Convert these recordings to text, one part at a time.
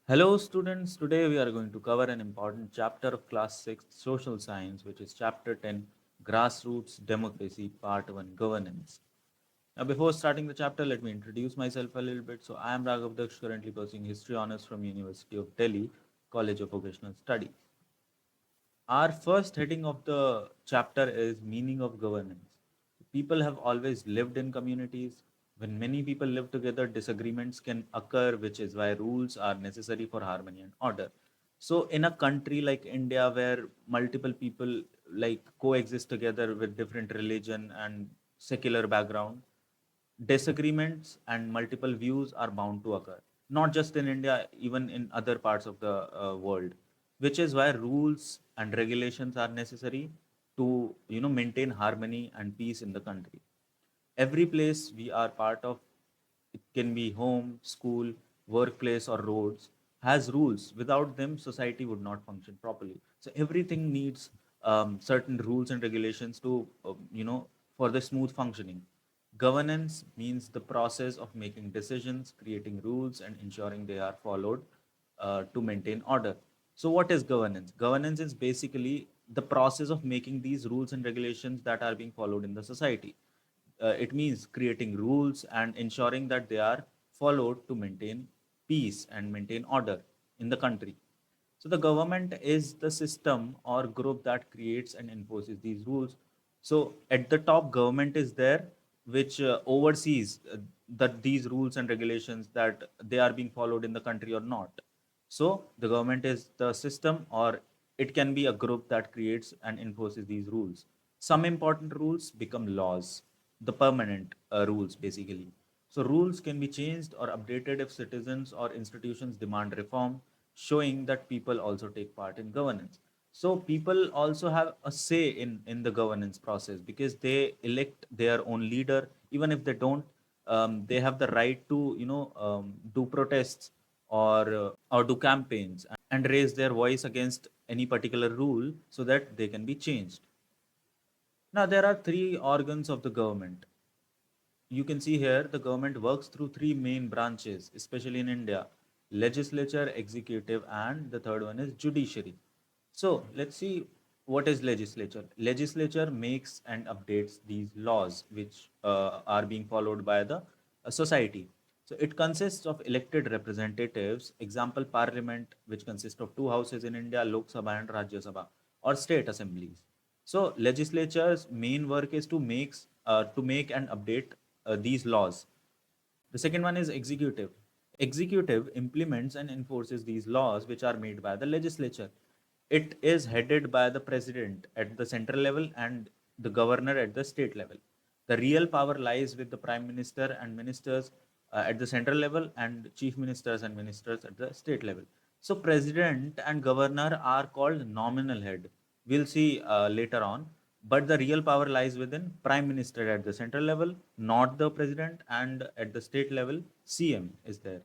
Hello students, today we are going to cover an important chapter of class 6 social science, which is chapter 10 Grassroots Democracy Part 1 Governance. Now before starting the chapter, let me introduce myself a little bit. So I am Raghav Daksh, currently pursuing history honors from University of Delhi College of Vocational Studies. Our first heading of the chapter is meaning of governance. People have always lived in communities. When many people live together, disagreements can occur, which is why rules are necessary for harmony and order. So, in a country like India, where multiple people like coexist together with different religion and secular background, disagreements and multiple views are bound to occur, not just in India, even in other parts of the world, which is why rules and regulations are necessary to maintain harmony and peace in the country. Every place we are part of, it can be home, school, workplace, or roads, has rules. Without them, society would not function properly. So everything needs certain rules and regulations to for the smooth functioning. Governance means the process of making decisions, creating rules, and ensuring they are followed to maintain order. So, what is governance? Governance is basically the process of making these rules and regulations that are being followed in the society. It means creating rules and ensuring that they are followed to maintain peace and maintain order in the country. So the government is the system or group that creates and enforces these rules. So at the top, government is there, which oversees that these rules and regulations that they are being followed in the country or not. So the government is the system, or it can be a group that creates and enforces these rules. Some important rules become laws, the permanent rules basically. So rules can be changed or updated if citizens or institutions demand reform, showing that people also take part in governance. So people also have a say in the governance process because they elect their own leader. Even if they don't, they have the right to do protests or do campaigns and raise their voice against any particular rule so that they can be changed. Now there are three organs of the government. You can see here the government works through three main branches, especially in India: legislature, executive, and the third one is judiciary. So let's see what is legislature. Legislature makes and updates these laws which are being followed by the society. So it consists of elected representatives, example parliament, which consists of two houses in India, Lok Sabha and Rajya Sabha, or state assemblies. So legislature's main work is to make and update these laws. The second one is executive. Executive implements and enforces these laws which are made by the legislature. It is headed by the president at the central level and the governor at the state level. The real power lies with the prime minister and ministers at the central level, and chief ministers and ministers at the state level. So president and governor are called nominal head. We'll see later on, but the real power lies within prime minister at the central level, not the president, and at the state level CM is there.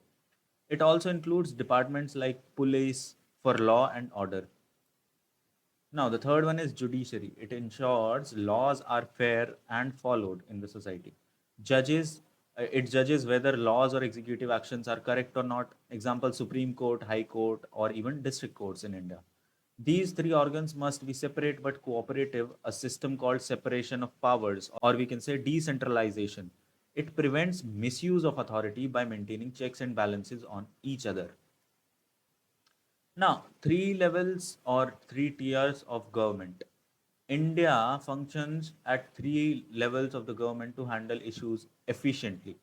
It also includes departments like police for law and order. Now, the third one is judiciary. It ensures laws are fair and followed in the society. Judges, it judges whether laws or executive actions are correct or not. Example, Supreme Court, High Court, or even district courts in India. These three organs must be separate but cooperative, a system called separation of powers, or we can say decentralization. It prevents misuse of authority by maintaining checks and balances on each other. Now, three levels or three tiers of government. India functions at three levels of the government to handle issues efficiently: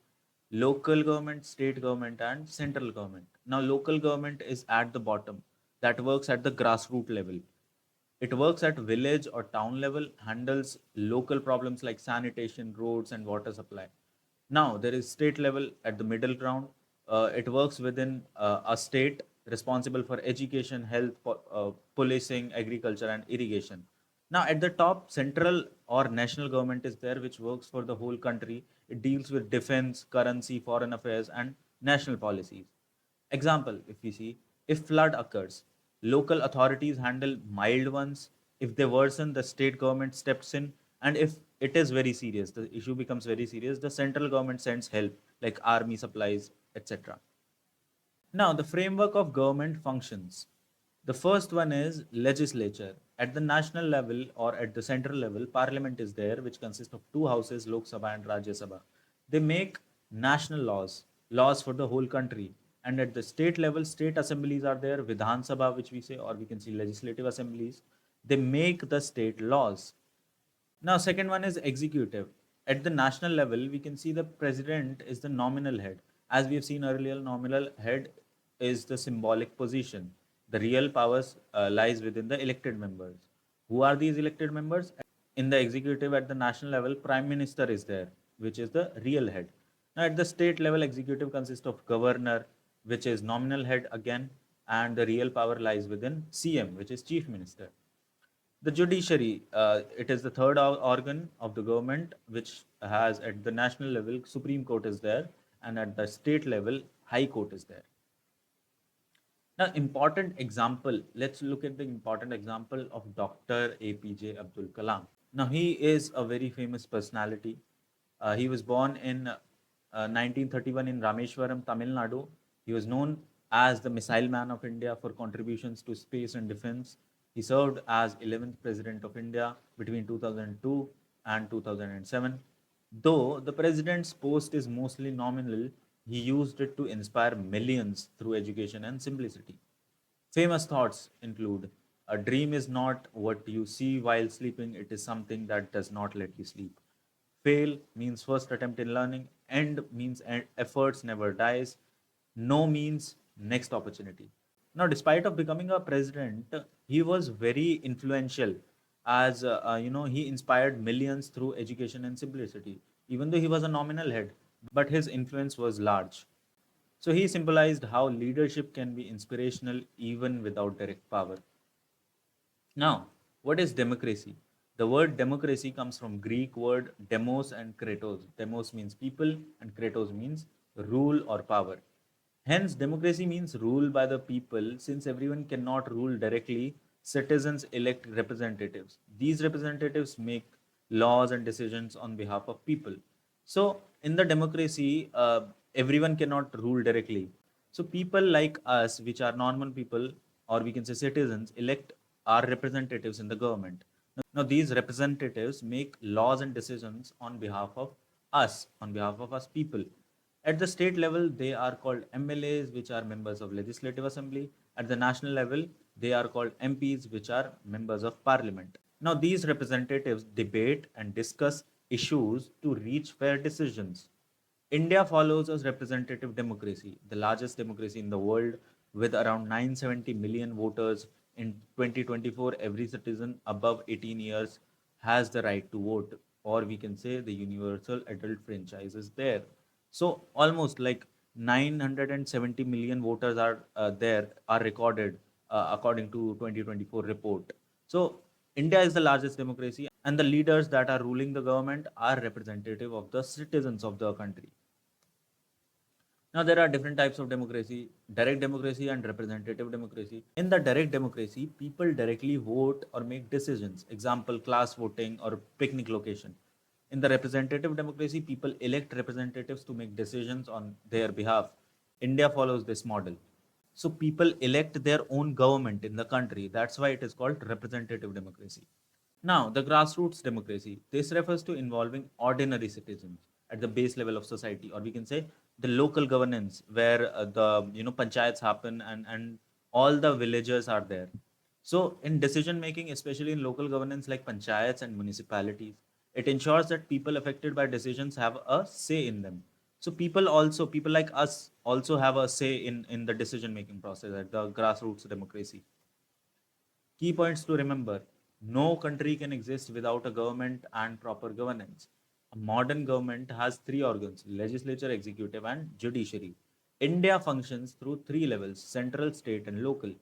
local government, state government, and central government. Now, local government is at the bottom, that works at the grassroots level. It works at village or town level, handles local problems like sanitation, roads, and water supply. Now, there is state level at the middle ground. It works within a state responsible for education, health, policing, agriculture, and irrigation. Now, at the top, central or national government is there, which works for the whole country. It deals with defense, currency, foreign affairs, and national policies. Example, if we see, if flood occurs, local authorities handle mild ones. If they worsen, the state government steps in. And if it is very serious, the issue becomes very serious, the central government sends help like army supplies, etc. Now, the framework of government functions. The first one is legislature. At the national level or at the central level, parliament is there, which consists of two houses, Lok Sabha and Rajya Sabha. They make national laws, laws for the whole country. And at the state level, state assemblies are there, Vidhan Sabha, which we say, or we can see legislative assemblies. They make the state laws. Now, second one is executive. At the national level, we can see the president is the nominal head. As we have seen earlier, nominal head is the symbolic position. The real powers lies within the elected members. Who are these elected members? In the executive at the national level, prime minister is there, which is the real head. Now, at the state level, executive consists of governor, which is nominal head again, and the real power lies within CM, which is chief minister. The judiciary, it is the third organ of the government, which has at the national level, Supreme Court is there, and at the state level, High Court is there. Now, important example, let's look at the important example of Dr. APJ Abdul Kalam. Now, he is a very famous personality. He was born in 1931 in Rameshwaram, Tamil Nadu. He was known as the Missile Man of India for contributions to space and defense. He served as 11th President of India between 2002 and 2007. Though the president's post is mostly nominal, he used it to inspire millions through education and simplicity. Famous thoughts include: a dream is not what you see while sleeping, it is something that does not let you sleep. Fail means first attempt in learning. End means efforts never dies. No means next opportunity. Now, despite of becoming a president, he was very influential as he inspired millions through education and simplicity. Even though he was a nominal head, but his influence was large. So he symbolized how leadership can be inspirational even without direct power. Now, what is democracy? The word democracy comes from Greek word demos and kratos. Demos means people and kratos means rule or power. Hence, democracy means rule by the people. Since everyone cannot rule directly, citizens elect representatives. These representatives make laws and decisions on behalf of people. So, in the democracy, everyone cannot rule directly. So, people like us, which are normal people, or we can say citizens, elect our representatives in the government. Now, these representatives make laws and decisions on behalf of us people. At the state level, they are called MLAs, which are members of Legislative Assembly. At the national level, they are called MPs, which are members of Parliament. Now, these representatives debate and discuss issues to reach fair decisions. India follows a representative democracy, the largest democracy in the world, with around 970 million voters. In 2024, every citizen above 18 years has the right to vote, or we can say the universal adult franchise is there. So almost like 970 million voters are recorded according to 2024 report. So India is the largest democracy, and the leaders that are ruling the government are representative of the citizens of the country. Now, there are different types of democracy: direct democracy and representative democracy. In the direct democracy, people directly vote or make decisions. Example, class voting or picnic location. In the representative democracy, people elect representatives to make decisions on their behalf. India follows this model. So, people elect their own government in the country. That's why it is called representative democracy. Now, the grassroots democracy. This refers to involving ordinary citizens at the base level of society, or we can say the local governance, where the panchayats happen, and all the villagers are there. So, in decision making, especially in local governance like panchayats and municipalities, it ensures that people affected by decisions have a say in them. So, people like us also have a say in the decision making process at the grassroots democracy. Key points to remember: no country can exist without a government and proper governance. A modern government has three organs: legislature, executive, and judiciary. India functions through three levels: central, state, and local.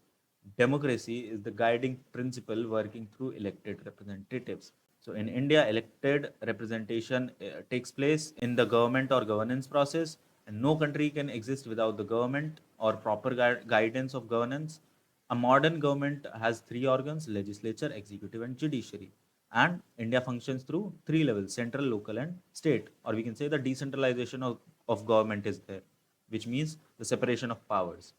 Democracy is the guiding principle working through elected representatives. So, in India, elected representation takes place in the government or governance process, and no country can exist without the government or proper guidance of governance. A modern government has three organs: legislature, executive, and judiciary. And India functions through three levels: central, local, and state. Or we can say the decentralization of government is there, which means the separation of powers.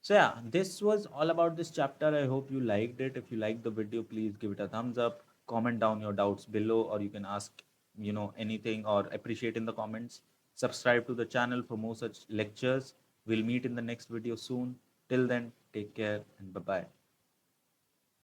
So yeah, this was all about this chapter. I hope you liked it. If you liked the video, please give it a thumbs up. Comment down your doubts below, or you can ask, anything or appreciate in the comments. Subscribe to the channel for more such lectures. We'll meet in the next video soon. Till then, take care and bye bye.